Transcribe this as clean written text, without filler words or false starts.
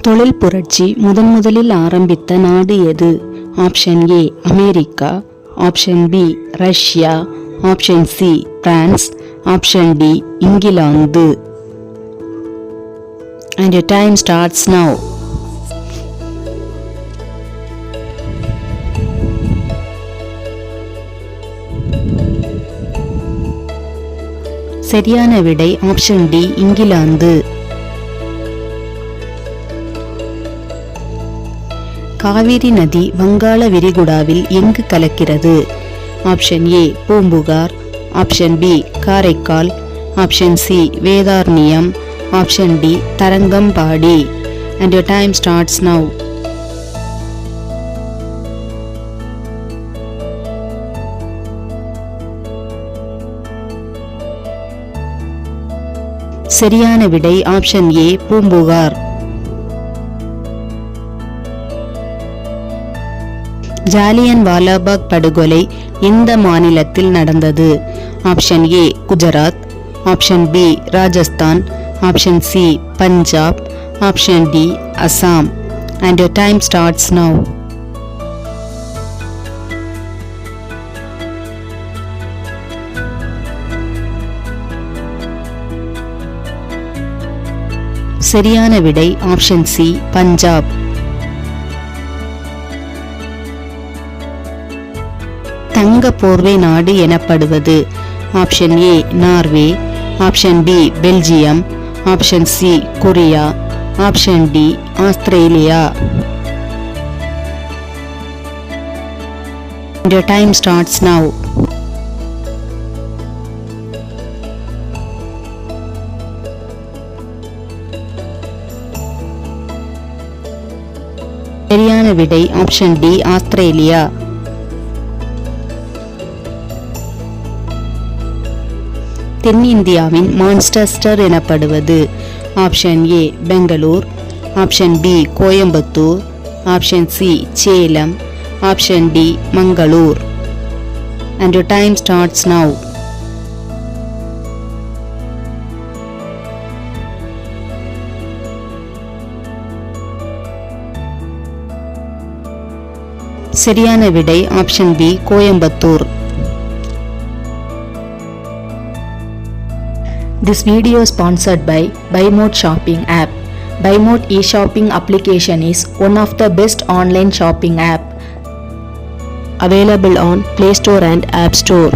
தொழில் புரட்சி முதலில் ஆரம்பித்த நாடு எது? Option A America, option B Russia, option C France, option D England. And your time starts now. சரியான விடை ஆப்ஷன் டி இங்கிலாந்து. காவிரி நதி வங்காள விரிகுடாவில் எங்கு கலக்கிறது? Option A Poompuhar, option B Karaikal, option C Vedaranyam, option D Tharangambadi. And your time starts now. சரியான விடை option A Poompuhar. Jallianwala வாலாபாக் படுகொலை எந்த மாநிலத்தில் நடந்தது? Option A Gujarat, option B Rajasthan, option C Punjab, option D Assam. And your time starts now. சரியான விடை ஆப்ஷன் சி பஞ்சாப். தங்க போர்வை நாடு எனப்படுவது? Option A Norway, option B Belgium, option C Korea, option D Australia. Your time starts now. சரியான விடை option D Australia. தென்னிந்தியாவின் Manchester எனப்படுவது? Option A Bangalore, option B Coimbatore, option C Salem, option D Mangalore. And your time starts now. சரியான விடை option B Coimbatore. This video is sponsored by BuyMote shopping app. BuyMote e-shopping application is one of the best online shopping app available on Play Store and App Store.